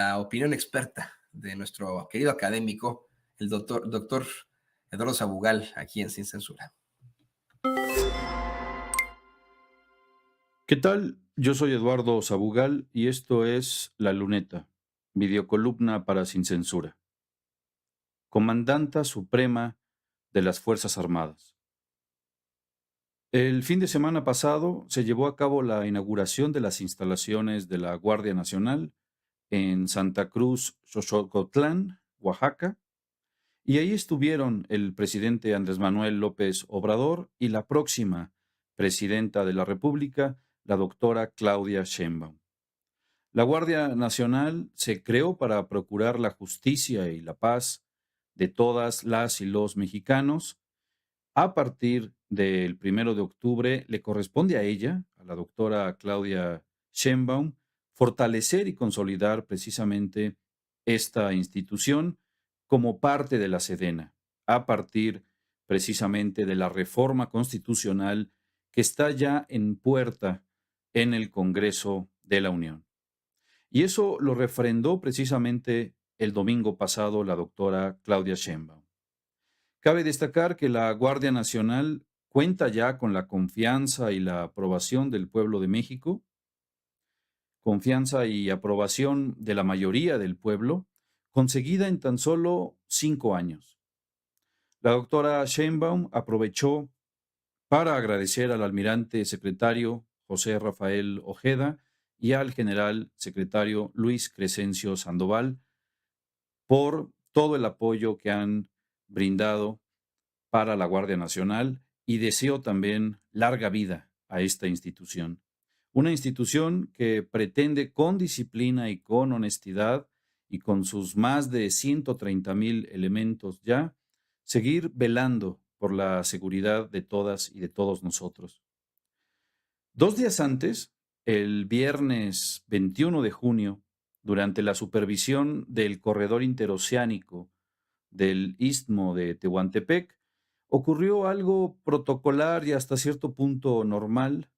La opinión experta de nuestro querido académico, el doctor Eduardo Sabugal, aquí en Sin Censura. ¿Qué tal? Yo soy Eduardo Sabugal y esto es La Luneta, videocolumna para Sin Censura. Comandanta Suprema de las Fuerzas Armadas. El fin de semana pasado se llevó a cabo la inauguración de las instalaciones de la Guardia Nacional en Santa Cruz, Xochocotlán, Oaxaca, y ahí estuvieron el presidente Andrés Manuel López Obrador y la próxima presidenta de la República, la doctora Claudia Sheinbaum. La Guardia Nacional se creó para procurar la justicia y la paz de todas las y los mexicanos. A partir del 1 de octubre le corresponde a ella, a la doctora Claudia Sheinbaum, fortalecer y consolidar precisamente esta institución como parte de la Sedena, a partir precisamente de la reforma constitucional que está ya en puerta en el Congreso de la Unión. Y eso lo refrendó precisamente el domingo pasado la doctora Claudia Sheinbaum. Cabe destacar que la Guardia Nacional cuenta ya con la confianza y la aprobación del pueblo de México, confianza y aprobación de la mayoría del pueblo, conseguida en tan solo 5 años. La doctora Sheinbaum aprovechó para agradecer al almirante secretario José Rafael Ojeda y al general secretario Luis Crescencio Sandoval por todo el apoyo que han brindado para la Guardia Nacional y deseo también larga vida a esta institución. Una institución que pretende con disciplina y con honestidad y con sus más de 130,000 elementos ya, seguir velando por la seguridad de todas y de todos nosotros. 2 días antes, el viernes 21 de junio, durante la supervisión del corredor interoceánico del Istmo de Tehuantepec, ocurrió algo protocolar y hasta cierto punto normal,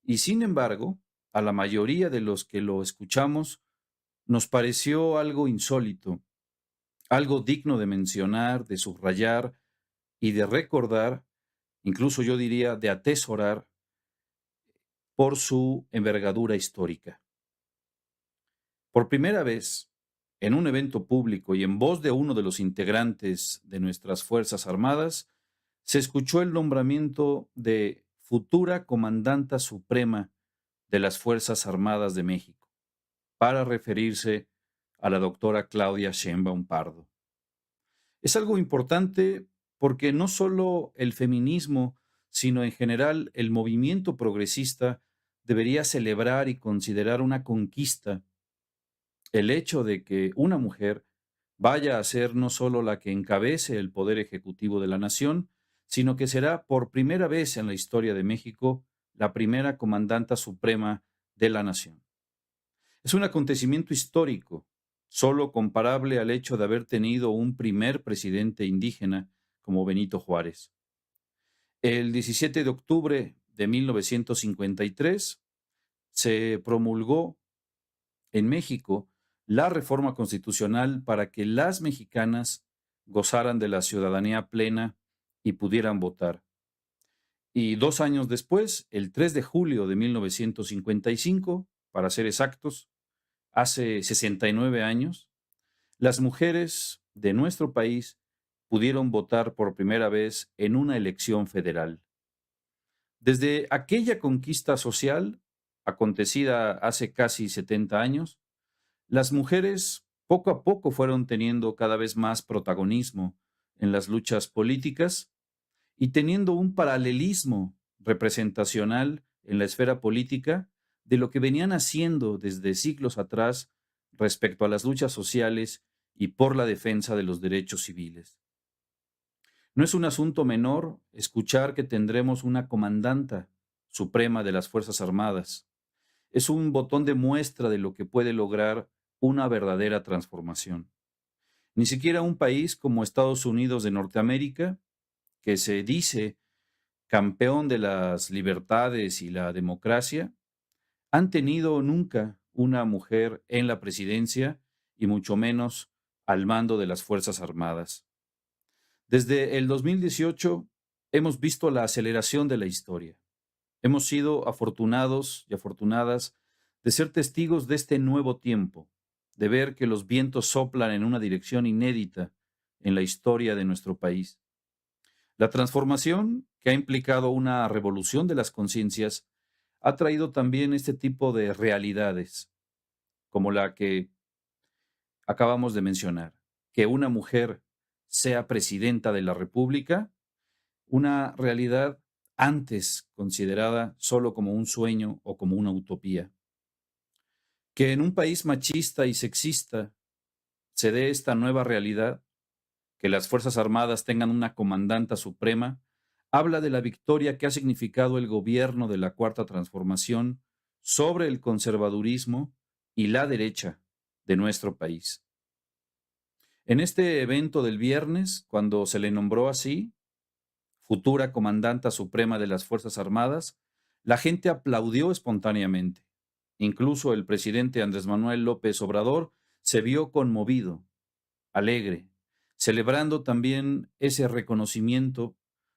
y sin embargo, a la mayoría de los que lo escuchamos, nos pareció algo insólito, algo digno de mencionar, de subrayar y de recordar, incluso yo diría de atesorar por su envergadura histórica. Por primera vez, en un evento público y en voz de uno de los integrantes de nuestras Fuerzas Armadas, se escuchó el nombramiento de futura Comandanta Suprema de las Fuerzas Armadas de México, para referirse a la doctora Claudia Sheinbaum Pardo. Es algo importante porque no solo el feminismo, sino en general el movimiento progresista debería celebrar y considerar una conquista el hecho de que una mujer vaya a ser no solo la que encabece el poder ejecutivo de la nación, sino que será por primera vez en la historia de México la primera comandanta suprema de la nación. Es un acontecimiento histórico, solo comparable al hecho de haber tenido un primer presidente indígena como Benito Juárez. El 17 de octubre de 1953 se promulgó en México la reforma constitucional para que las mexicanas gozaran de la ciudadanía plena y pudieran votar. Y 2 años después, el 3 de julio de 1955, para ser exactos, hace 69 años, las mujeres de nuestro país pudieron votar por primera vez en una elección federal. Desde aquella conquista social, acontecida hace casi 70 años, las mujeres poco a poco fueron teniendo cada vez más protagonismo en las luchas políticas y teniendo un paralelismo representacional en la esfera política de lo que venían haciendo desde siglos atrás respecto a las luchas sociales y por la defensa de los derechos civiles. No es un asunto menor escuchar que tendremos una comandanta suprema de las Fuerzas Armadas. Es un botón de muestra de lo que puede lograr una verdadera transformación. Ni siquiera un país como Estados Unidos de Norteamérica, que se dice campeón de las libertades y la democracia, han tenido nunca una mujer en la presidencia y mucho menos al mando de las Fuerzas Armadas. Desde el 2018 hemos visto la aceleración de la historia. Hemos sido afortunados y afortunadas de ser testigos de este nuevo tiempo, de ver que los vientos soplan en una dirección inédita en la historia de nuestro país. La transformación, que ha implicado una revolución de las conciencias, ha traído también este tipo de realidades, como la que acabamos de mencionar, que una mujer sea presidenta de la República, una realidad antes considerada solo como un sueño o como una utopía. Que en un país machista y sexista se dé esta nueva realidad, que las Fuerzas Armadas tengan una comandanta suprema, habla de la victoria que ha significado el gobierno de la Cuarta Transformación sobre el conservadurismo y la derecha de nuestro país. En este evento del viernes, cuando se le nombró así, futura comandanta suprema de las Fuerzas Armadas, la gente aplaudió espontáneamente. Incluso el presidente Andrés Manuel López Obrador se vio conmovido, alegre, celebrando también ese reconocimiento,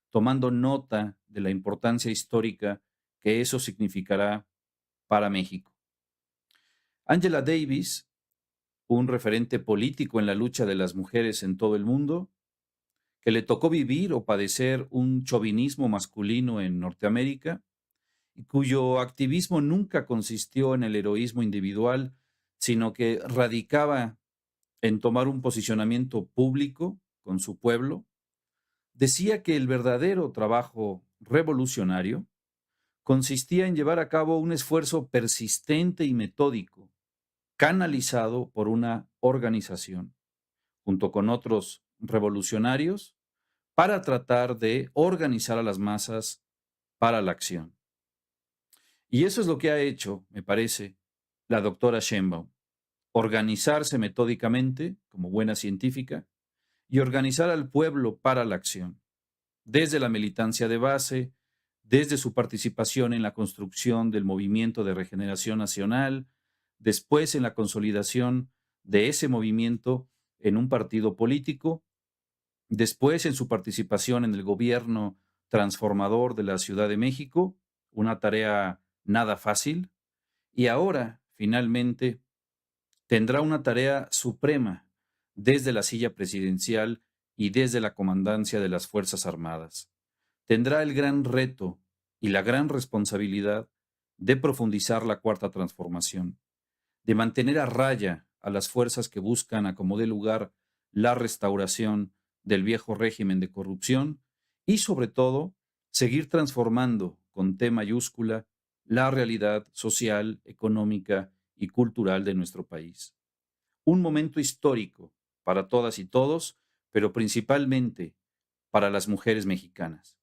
tomando nota de la importancia histórica que eso significará para México. Angela Davis, un referente político en la lucha de las mujeres en todo el mundo, que le tocó vivir o padecer un chauvinismo masculino en Norteamérica, y cuyo activismo nunca consistió en el heroísmo individual, sino que radicaba en tomar un posicionamiento público con su pueblo, decía que el verdadero trabajo revolucionario consistía en llevar a cabo un esfuerzo persistente y metódico, canalizado por una organización, junto con otros revolucionarios, para tratar de organizar a las masas para la acción. Y eso es lo que ha hecho, me parece, la doctora Sheinbaum: organizarse metódicamente como buena científica y organizar al pueblo para la acción, desde la militancia de base, desde su participación en la construcción del Movimiento de Regeneración Nacional, después en la consolidación de ese movimiento en un partido político, después en su participación en el gobierno transformador de la Ciudad de México, una tarea nada fácil, y ahora, finalmente, tendrá una tarea suprema desde la silla presidencial y desde la comandancia de las Fuerzas Armadas. Tendrá el gran reto y la gran responsabilidad de profundizar la cuarta transformación, de mantener a raya a las fuerzas que buscan a como dé lugar la restauración del viejo régimen de corrupción y, sobre todo, seguir transformando con T mayúscula la realidad social, económica y cultural de nuestro país. Un momento histórico para todas y todos, pero principalmente para las mujeres mexicanas.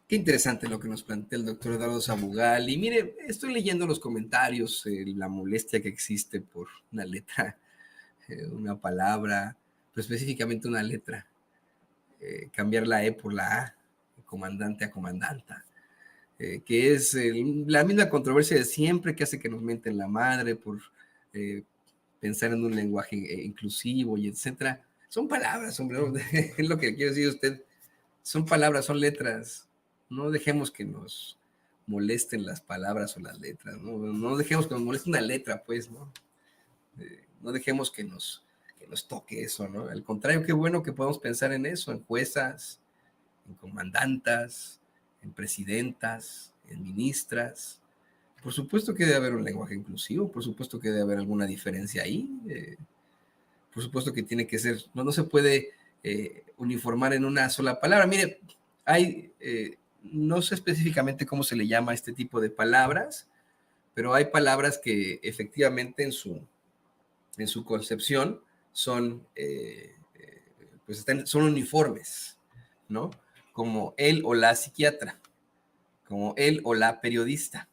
Qué interesante lo que nos plantea el doctor Eduardo Sabugal. Y mire, estoy leyendo los comentarios, la molestia que existe por una letra, una palabra, pero específicamente una letra. Cambiar la E por la A, comandante a comandanta. Que es la misma controversia de siempre que hace que nos mienten la madre por eh, pensar en un lenguaje inclusivo y etcétera. Son palabras, hombre, ¿no? Es lo que quiero decir a usted. Son palabras, son letras. No dejemos que nos molesten las palabras o las letras, ¿no? No dejemos que nos moleste una letra, pues, ¿no? No dejemos que nos toque eso, ¿no? Al contrario, qué bueno que podamos pensar en eso, en juezas, en comandantas, en presidentas, en ministras. Por supuesto que debe haber un lenguaje inclusivo, por supuesto que debe haber alguna diferencia ahí, por supuesto que tiene que ser, no se puede uniformar en una sola palabra. Mire, hay, no sé específicamente cómo se le llama a este tipo de palabras, pero hay palabras que efectivamente en su concepción son, pues son uniformes, ¿no? Como él o la psiquiatra, como él o la periodista,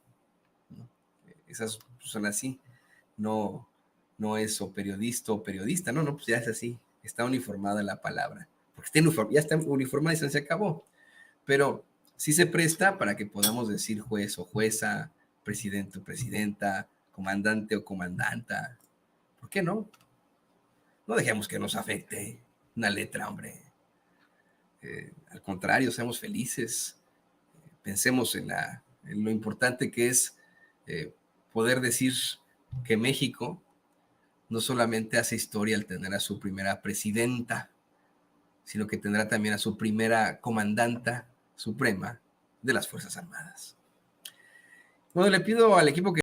¿no? Esas son así, no, no es o periodista o periodista, no, no, pues ya es así, está uniformada la palabra, porque ya está uniformada y se acabó, pero sí se presta para que podamos decir juez o jueza, presidente o presidenta, comandante o comandanta. ¿Por qué no? No dejemos que nos afecte una letra, hombre. Al contrario, seamos felices. Pensemos en lo importante que es poder decir que México no solamente hace historia al tener a su primera presidenta, sino que tendrá también a su primera comandanta suprema de las Fuerzas Armadas. Bueno, le pido al equipo que